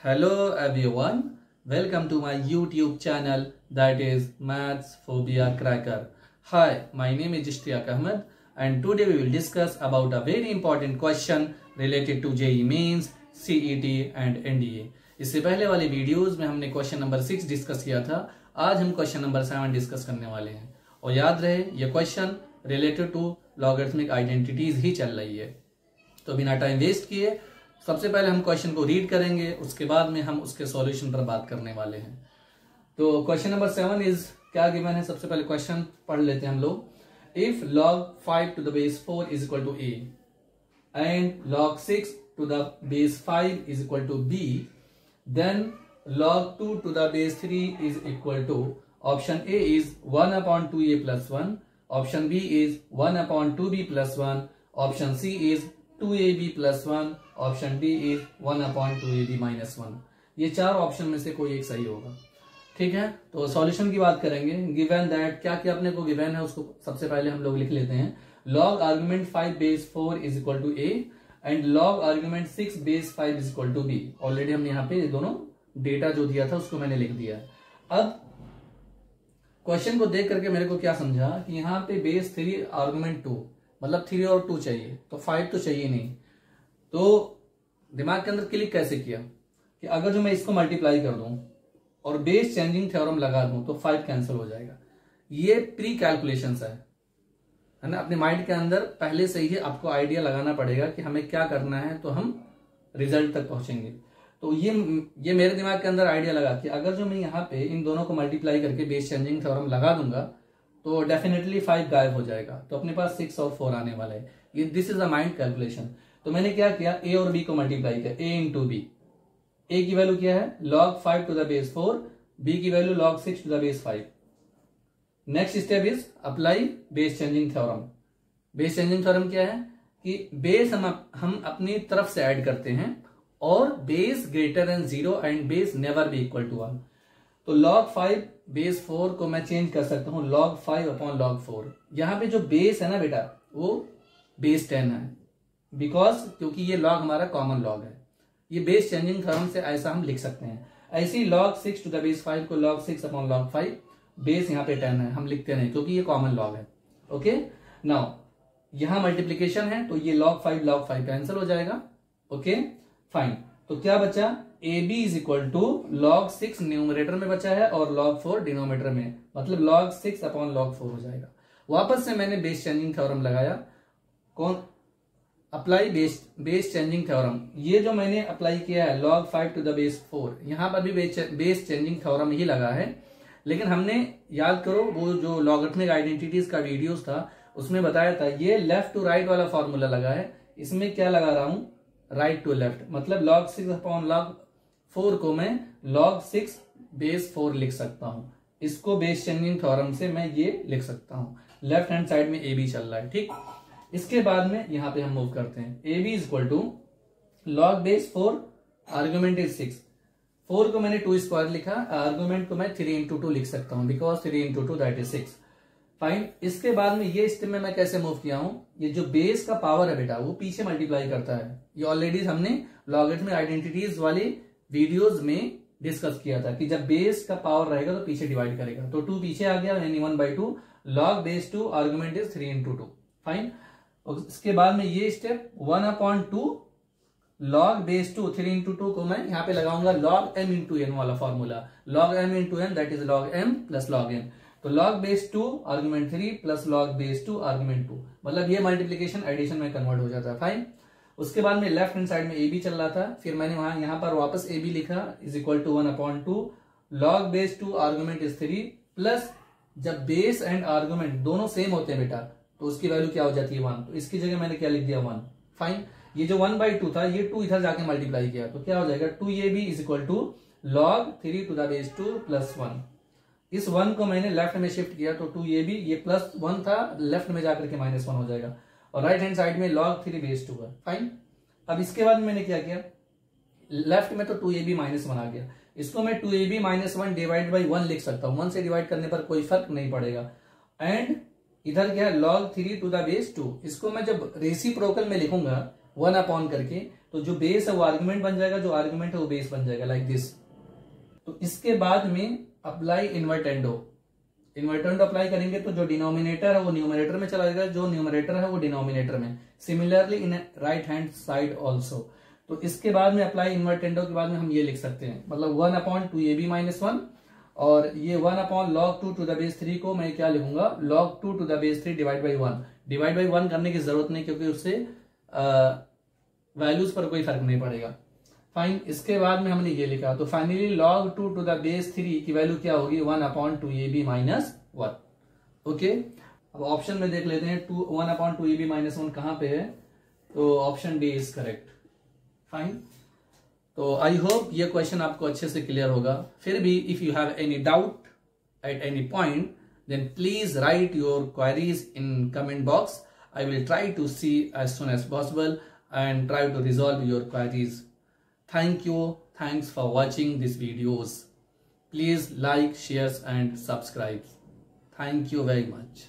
Hello everyone, welcome to my YouTube channel that is Maths Phobia Cracker. Hi, my name is Ishtiyaq Ahmed and today we will discuss about a very important question related to JEE Mains, CET and NDA. इससे पहले वाले videos में हमने question number 6 discuss किया था। आज हम question number 7 discuss करने वाले हैं और याद रहे ये question related to logarithmic identities ही चल रही है। तो बिना टाइम वेस्ट किए सबसे पहले हम क्वेश्चन को रीड करेंगे, उसके बाद में हम उसके सॉल्यूशन पर बात करने वाले हैं। तो क्वेश्चन नंबर 7 इज क्या गिवन है, सबसे पहले क्वेश्चन पढ़ लेते हैं हम लोग। If log 5 to the base 4 is equal to a and log 6 to the base 5 is equal to b, then log 2 to the base 3 is equal to option A is 1 upon 2a plus 1, option B is 1 upon 2b plus 1, option C is 2ab plus 1, option D is 1 upon 2ab minus 1। ये चार option में से कोई एक सही होगा। ठीक है, तो सॉल्यूशन की बात करेंगे। गिवन दैट क्या क्या अपने को गिवन है उसको सबसे पहले हम लोग लिख लेते हैं। Log argument 5 base 4 is equal to a and log argument 6 base 5 is equal to b. Already हमने यहाँ पे दोनों डेटा जो दिया था उसको मैंने लिख दिया है। अब क्वेश्चन को देख करके मेरे को क्या समझा कि यहाँ पे बेस 3 आर्गुमेंट 2 मतलब 3 और 2 चाहिए, तो 5 तो चाहिए नहीं। तो दिमाग के अंदर क्लिक कैसे किया कि अगर जो मैं इसको मल्टीप्लाई कर दूं और बेस चेंजिंग थ्योरम लगा दूं तो 5 कैंसिल हो जाएगा। ये प्री कैलकुलेशंस है ना, अपने माइंड के अंदर पहले से ही आपको आइडिया लगाना पड़ेगा कि हमें क्या करना है तो हम रिजल्ट तक पहुंचेंगे। तो ये मेरे दिमाग के अंदर आइडिया लगा कि अगर जो मैं यहाँ पे इन दोनों को मल्टीप्लाई करके बेस चेंजिंग थ्योरम लगा दूंगा तो डेफिनेटली 5 गायब हो जाएगा, तो अपने पास 6 और 4 आने वाला है। ये this is a mind calculation. तो मैंने क्या किया, ए और बी को मल्टीप्लाई किया, ए इंटू बी। ए की वैल्यू क्या है log 5 to the base 4, B की value log 6 to the base 5। Next step is apply base changing theorem. Base changing theorem क्या है कि बेस हम अपनी तरफ से ऐड करते हैं और base greater than 0 and base never be equal to 1। तो log 5 बेस 4 को मैं चेंज कर सकता हूं log 5 अपॉन log 4। यहां पे जो बेस है ना बेटा वो बेस 10 है, बिकॉज क्योंकि ये लॉग हमारा कॉमन लॉग है। ये बेस चेंजिंग थ्योरम से ऐसा हम लिख सकते हैं। ऐसे ही log 6 टू द बेस 5 को log 6 अपॉन log 5, बेस यहाँ पे 10 है, हम लिखते नहीं क्योंकि ये कॉमन लॉग है। ओके, नाउ यहां मल्टीप्लीकेशन है तो ये log 5 कैंसिल हो जाएगा। ओके फाइन, तो क्या बचा, a b is equal to log 6 numerator में बचा है और log 4 डिनोमिनेटर में, मतलब log 6 अपॉन log 4 हो जाएगा। वापस से मैंने बेस चेंजिंग थ्योरम लगाया, कौन अप्लाई बेस चेंजिंग थ्योरम। ये जो मैंने अप्लाई किया है log 5 टू द बेस 4, यहां पर भी बेस चेंजिंग थ्योरम ही लगा है। लेकिन हमने याद करो वो जो लॉगरिथमिक आइडेंटिटीज का वीडियोस था उसमें बताया था ये लेफ्ट टू राइट वाला फॉर्मूला लगा है। इसमें क्या लगा रहा हूं, राइट टू लेफ्ट, मतलब log 6 अपॉन log 4 को मैं log 6 बेस 4 लिख सकता हूं। इसको बेस चेंजिंग थ्योरम से मैं ये लिख सकता हूं। लेफ्ट हैंड साइड में ए बी चल रहा है। ठीक, इसके बाद में यहां पे हम मूव करते हैं। A b is equal to log base 4, argument is 6। 4 को मैंने 2 स्क्वायर लिखा, आर्ग्यूमेंट को मैं 3 इंटू 2 लिख सकता हूं because 3 into 2 that is 6। Fine, इसके बाद में ये स्टेप में मैं कैसे मूव किया हूं, ये जो बेस का पावर है बेटा वो पीछे मल्टीप्लाई करता है। ये ऑलरेडी हमने लॉगरिथमिक आइडेंटिटीज वाले वीडियोज में डिस्कस किया था कि जब बेस का पावर रहेगा तो पीछे डिवाइड करेगा। तो 2 पीछे आ गया यानी 1/2 log base 2 argument is 3 into 2। Fine, और इसके बाद में ये स्टेप 1/2 log बेस 2 3 इंटू 2 को मैं यहाँ पे लगाऊंगा log m इंटू n वाला formula. log m into n that is log m plus log n। तो log base 2 argument 3 plus log base 2 argument 2, मतलब ये मल्टीप्लीकेशन एडिशन में कन्वर्ट हो जाता है। फाइन, उसके बाद में लेफ्ट हैंड साइड में ए बी चल रहा था, फिर मैंने वहां यहाँ पर वापस ए बी लिखा is equal to 1/2 log base 2 argument is 3 plus, जब बेस एंड आर्ग्यूमेंट दोनों सेम होते हैं बेटा तो उसकी वैल्यू क्या हो जाती है 1, तो इसकी जगह मैंने क्या लिख दिया 1। फाइन, ये जो 1/2 था ये 2 इधर जाके मल्टीप्लाई किया तो क्या हो जाएगा 2ab is equal to log 3 to the base 2 plus 1। इस 1 को मैंने लेफ्ट में शिफ्ट किया तो 2ab, ये प्लस 1 था लेफ्ट में जाकर के -1 हो जाएगा और राइट हैंड साइड में log 3 बेस 2 है। फाइन, अब इसके बाद मैंने क्या किया, लेफ्ट में तो 2ab -1 आ गया, इसको मैं 2ab -1 डिवाइड बाई 1 लिख सकता हूं। 1 से डिवाइड करने पर कोई फर्क नहीं पड़ेगा। एंड इधर क्या है log 3 टू द बेस 2, इसको मैं जब रेसिप्रोकल में लिखूंगा 1 अपॉन करके तो जो बेस है वो आर्ग्यूमेंट बन जाएगा, जो आर्ग्यूमेंट है वो बेस बन जाएगा, लाइक दिस। तो इसके बाद में अप्लाई इन्वर्टेंडो। इन्वर्टेंडो अप्लाई करेंगे तो जो डिनोमिनेटर है वो न्यूमरेटर में चला जाएगा, जो न्यूमरेटर है वो डिनोमिनेटर में। Similarly in right hand side also. तो इसके बाद में अप्लाई इन्वर्टेंडो के बाद में हम ये लिख सकते हैं, मतलब 1/2ab-1, और ये 1/log2 to the base 3 को मैं क्या लिखूंगा, log2 to the base 3 divide by 1। Divide by 1 करने की जरूरत नहीं, क्योंकि उससे वैल्यूज पर कोई फर्क नहीं पड़ेगा। फाइन, इसके बाद में हमने ये लिखा, तो finally log2 to the base 3 की वैल्यू क्या होगी, 1/2ab-1। ओके, अब ऑप्शन में देख लेते हैं 1/2ab-1 कहां पे है, तो option D is correct. Fine, तो आई होप ये क्वेश्चन आपको अच्छे से क्लियर होगा। फिर भी if you have any doubt at any point, then please write your queries in comment box. I will try to see as soon as possible and try to resolve your queries. Thank you. Thanks for watching these videos. Please like, share and subscribe. Thank you very much.